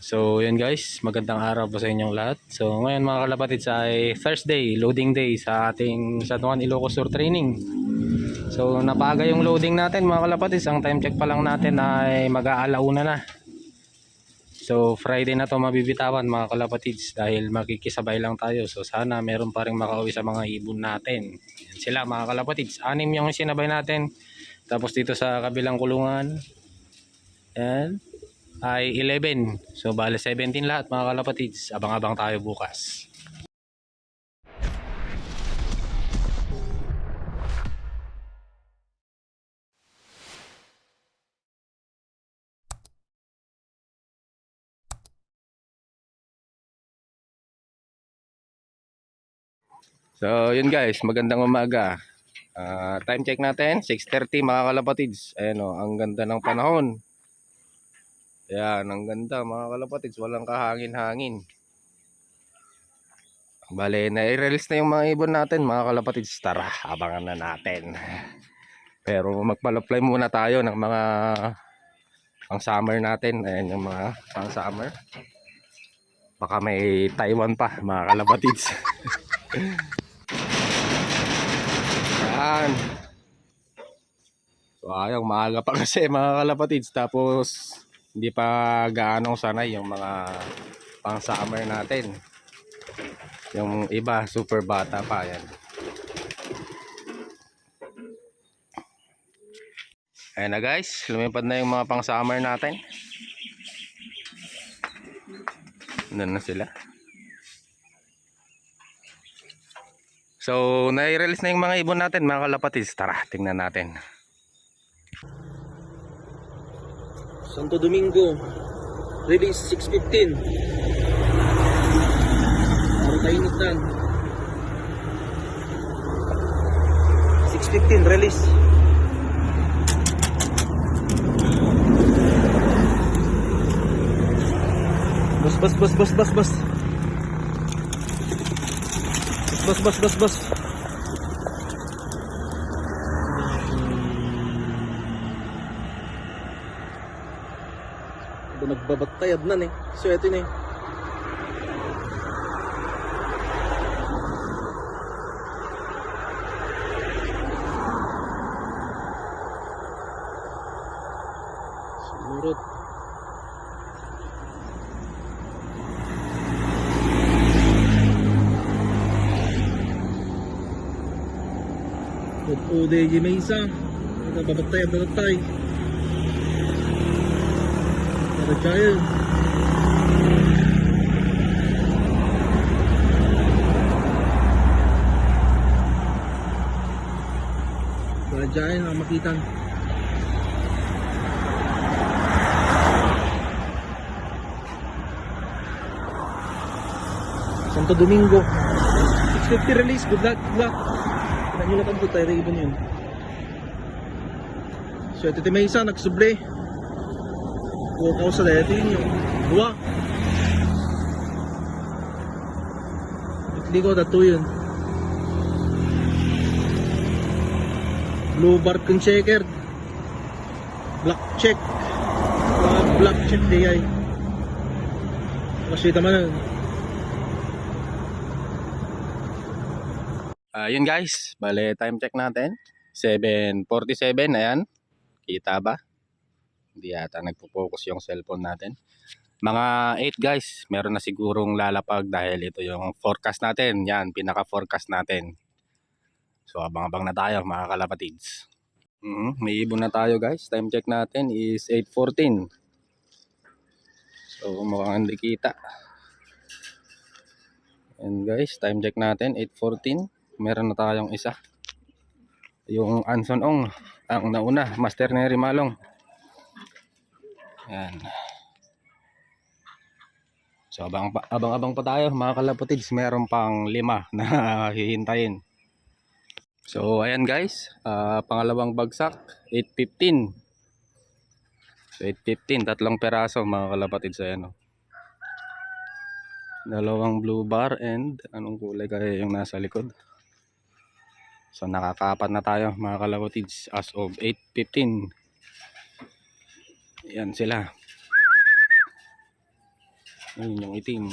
So yun guys, magandang araw po sa inyong lahat. So ngayon mga kalapatids ay Thursday, loading day sa ating San Juan Ilocos Sur training. So napaga yung loading natin mga kalapatids. Ang time check pa lang natin ay mag-aalauna na. So Friday na to mabibitawan mga kalapatids dahil makikisabay lang tayo. So sana meron pa rin makauwi sa mga ibon natin. Yan sila mga kalapatids. 6 yung sinabay natin. Tapos dito sa kabilang kulungan. Yan ay 11. So bale 17 lahat mga kalapatids. Abang-abang tayo bukas. So yun guys, magandang umaga. Time check natin 6:30 mga kalapatids. Ayan o, ang ganda ng panahon. Ayan, ang ganda mga kalapatids. Walang kahangin-hangin. Bale, nai-release na yung mga ibon natin mga kalapatids. Tara, abangan na natin. Pero magpala-fly muna tayo ng mga pang summer natin. Ayan yung mga pang summer. Baka may Taiwan pa mga kalapatids. Ayan. So ayong maaga pa kasi mga kalapatids. Tapos hindi pa gaano sanay yung mga pang summer natin. Yung iba super bata pa yan. Ayan na guys, lumipad na yung mga pang summer natin. Nandun na sila. So nai-release na yung mga ibon natin mga kalapatids. Tara, tingnan natin. Santo Domingo, release 6:15. Marutainit na. 6:15 release. Bus. Bus. Nagbabatayad na so ito na Surut. ODG Mesa nagbabatayad na tayo. Giant. Para giant ang makitan. Santo Domingo 6:50 release. Good luck. Nanyulatan po tayo ibon yun. So ito may isa nagsuble. Kuha sa dati yung dua. Hindi ko dato yun. Blue bar kung checkered. Black check. Black check di ay. Kasi naman Yun guys, bale time check natin 7:47. Ayan, kita ba? Hindi yata nagpo-focus yung cellphone natin. Mga 8 guys, meron na sigurong lalapag dahil ito yung forecast natin. Yan, pinaka-forecast natin. So abang-abang na tayo mga kalapatids. May ibon na tayo guys. Time check natin is 8:14. So mukhang hindi kita. And guys, time check natin 8:14. Meron na tayong isa. Yung Anson Ong ang nauna, Master Neri Malong. Yan. So abang-abang pa tayo mga kalapatids. Meron pang 5 na hihintayin. So ayan guys, pangalawang bagsak 8:15. So 8:15, tatlong peraso mga kalapatids. Ayan o. Dalawang blue bar and anong kulay kaya yung nasa likod. So nakakaapat na tayo mga kalapatids as of 8:15. Yan sila. Ayun yung itim.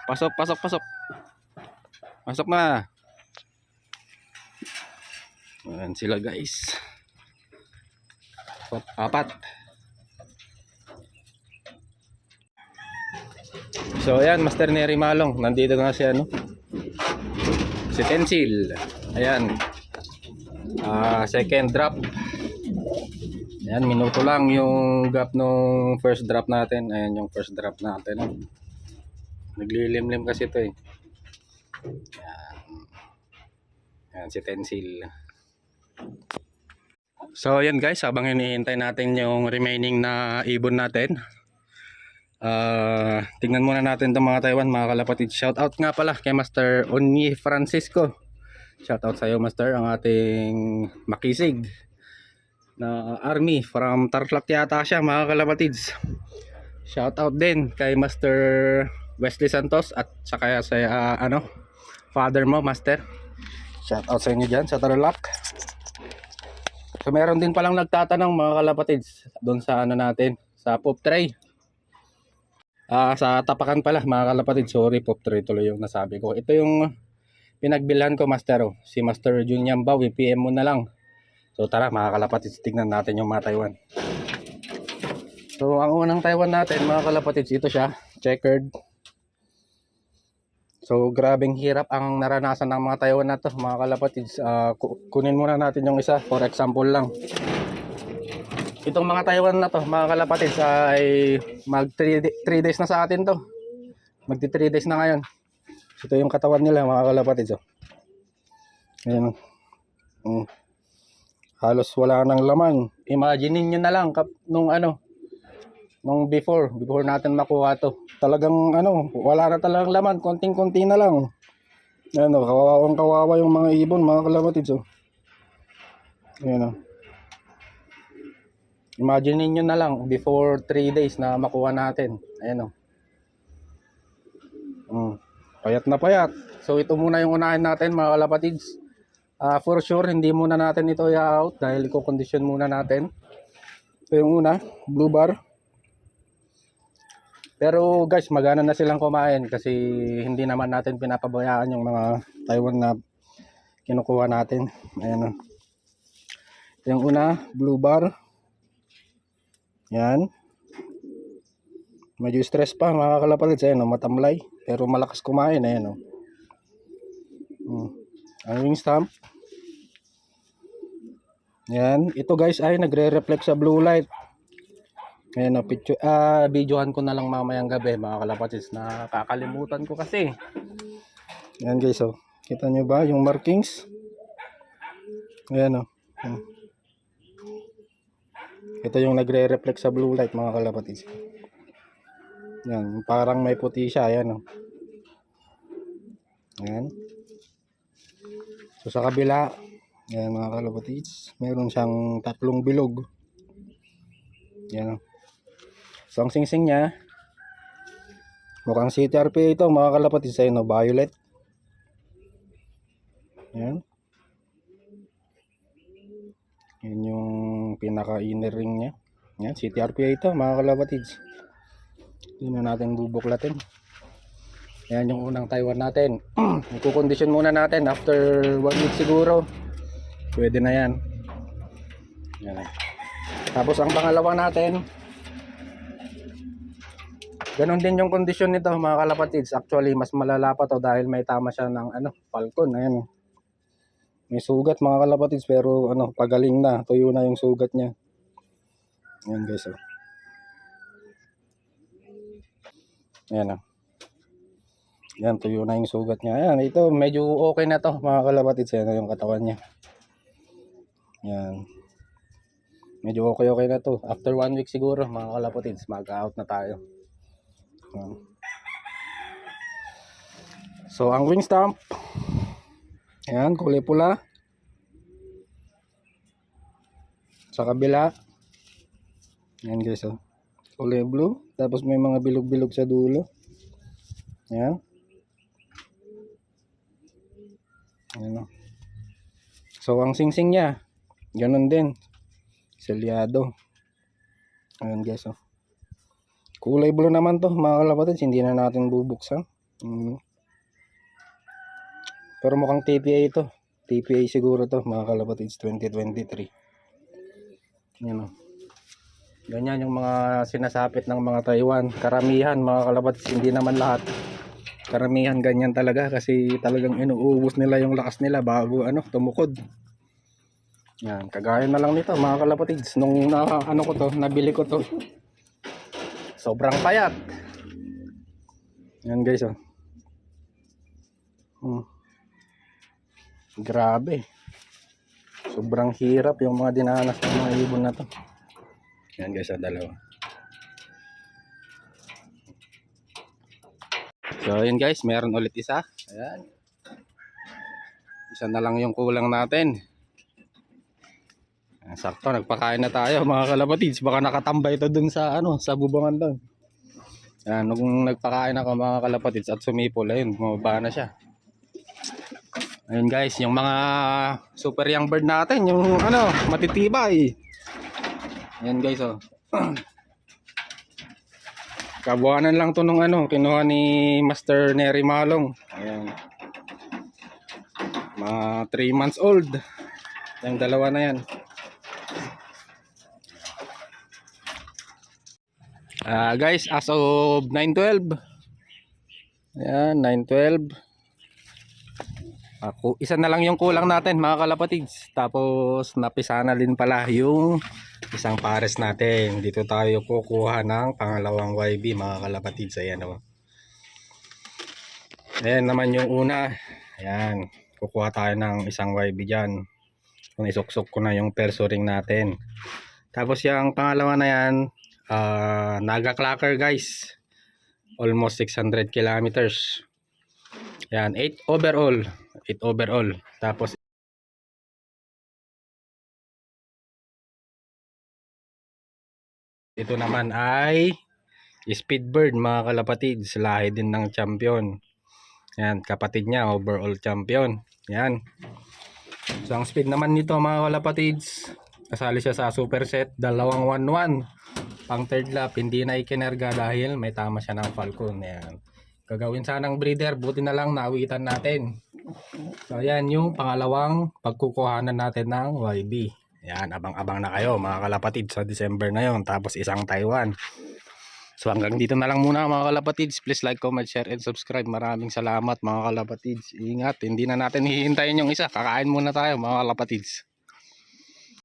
Pasok, pasok, pasok. Pasok na. Ayan sila guys. Apat. So ayan, Master Neri Malong. Nandito na si ano? Si Tensil. Ayan. Second drop. Ayan, minuto lang yung gap nung first drop natin. Ayan yung first drop natin. Naglilimlim kasi ito eh. Ayan si Tensil. So ayan guys, habang hinihintay natin yung remaining na ibon natin, tingnan muna natin itong mga Taiwan, mga kalapatid. Shout out nga pala kay Master Onyi Francisco. Shout out sa iyo Master, ang ating makisig na army from Tarlac yata siya, mga kalapatids. Shout out din kay Master Wesley Santos at saka sa father mo Master. Shout out sa inyo dyan sa Tarlac. So meron din palang nagtatanong mga kalapatids doon sa ano natin, sa pop tray. Sa tapakan pala mga kalapatid, sorry, pop tray tuloy yung nasabi ko. Ito yung pinagbilhan ko Master, si Master Junyam Bao, PM mo na lang. So tara mga kalapatid, tignan natin yung mga Taiwan. So ang unang Taiwan natin mga kalapatid, ito siya, checkered. So grabing hirap ang naranasan ng mga Taiwan na to mga kalapatids. Kunin muna natin yung isa for example lang. Itong mga Taiwan na to mga kalapatids ay mag 3 days na sa atin to. Magti 3 days na ngayon. Ito yung katawan nila mga kalapatids. Ayan. Halos wala nang laman. Imagine niyo na lang nung before natin makuha to. Talagang wala na talagang laman, konting-konti na lang. Kawawang kawawa yung mga ibon mga kalapatids. Ayan. Imagine niyo na lang before 3 days na makuha natin. Ayan. Payat na payat. So ito muna yung unahin natin mga kalapatids. For sure hindi muna natin ito i-out dahil i-condition muna natin. Ito yung una, blue bar. Pero guys, magana na silang kumain kasi hindi naman natin pinapabayaan yung mga Taiwan na kinukuha natin. Ayan. Ito yung una, blue bar. Yan. Medyo stress pa mga kalapatids. Ayan, matamlay. Pero malakas kumain. Ayan. Ang wing stamp. Yan. Ito guys ay nagre-reflect sa blue light. Ayan, picture, videohan ko na lang mamayang gabi mga kalapatids. Nakakalimutan ko kasi. Ayan guys, kita nyo ba yung markings? Ayan. Ito yung nagre-reflect sa blue light mga kalapatids. Yan, parang may puti siya. Ayan. Ayan. So sa kabila, ayan mga kalapatids, meron siyang 3 bilog. Ayan. So ang singsing niya, mukhang CTRP ito mga kalapatids, ayun, violet. Ayan. Yan yung pinaka inner ring niya. Ayan, CTRP ito mga kalapatids. Hindi na natin bubuklatin. Ayan yung unang Taiwan natin. Iko-condition muna natin after 1 week siguro. Pwede na yan. Ayan. Tapos ang pangalawa natin, ganon din yung kondisyon nito mga kalapatids. Actually mas malala pa to dahil may tama siya ng falcon. Ayan. May sugat mga kalapatids pero pagaling na, tuyo na yung sugat niya. Ayan guys. Ayan. Ayan, tuyo na yung sugat niya. Ayan, ito medyo okay na to mga kalapatids. Ayan yung katawan niya. Ayan. Medyo okay na to. After 1 week siguro mga kalapatids, mag-out na tayo. So ang wing stamp, ayan, kulay pula. Sa kabila, ayan guys, kulay blue. Tapos may mga bilog-bilog sa dulo. Ayan. Ayan. So ang singsing niya, ganun din, selyado. Ayan guys. Kulay blue naman to mga kalapatids, hindi na natin bubuksan. Pero mukhang TPA ito. TPA siguro to mga kalapatids, 2023. Yan o. Ganyan yung mga sinasapit ng mga Taiwan. Karamihan mga kalapatids, hindi naman lahat. Karamihan ganyan talaga kasi talagang inuubos nila yung lakas nila bago tumukod. Yan, kagaya na lang nito mga kalapatids. Nung nabili ko to. Sobrang payat. Yan guys oh. Grabe. Sobrang hirap yung mga dinanas ng mga ibon na to. Yan guys, dalawa. So yun guys, meron ulit isa. Ayan. Isa na lang yung kulang natin. Sakto, nagpakain na tayo mga kalapatids. Baka nakatambay ito dun sa sa bubangan doon. Ayan, nung nagpakain ako mga kalapatids at sumipol, ayun, bumaba na siya. Ayun guys, yung mga super young bird natin, yung matitibay. Ayan guys oh. Kabuhanan lang to nung kinuha ni Master Nery Malong. Ayan. Mga 3 months old. Yung dalawa na yan. Guys, as of 9:12. Ayan, 9:12. Isa na lang yung kulang natin mga kalapatids. Tapos napisa na din pala yung isang pares natin. Dito tayo kukuha ng pangalawang YB mga kalapatids. Ayan o. Ayan naman yung una. Ayan. Kukuha tayo ng isang YB dyan. Kung isuksok ko na yung perso ring natin. Tapos yung pangalawa na yan, Naga Clacker guys. Almost 600 kilometers. Ayan, 8 overall. 8 overall. Tapos ito naman ay Speedbird mga kalapatids. Lahi din ng champion. Ayan, kapatid niya overall champion. Ayan. So ang speed naman nito mga kalapatids, kasali siya sa superset, 2-1-1. Pang third lap, hindi na ikinerga dahil may tama siya ng Falcon. Ayan. Gagawin sanang breeder, buti na lang nawitan natin. So ayan yung pangalawang pagkukuhanan natin ng YB. Ayan, abang-abang na kayo mga kalapatids sa December na yon. Tapos isang Taiwan. So hanggang dito na lang muna mga kalapatids. Please like, comment, share, and subscribe. Maraming salamat mga kalapatids. Ingat, hindi na natin hihintayin yung isa. Kakain muna tayo mga kalapatids.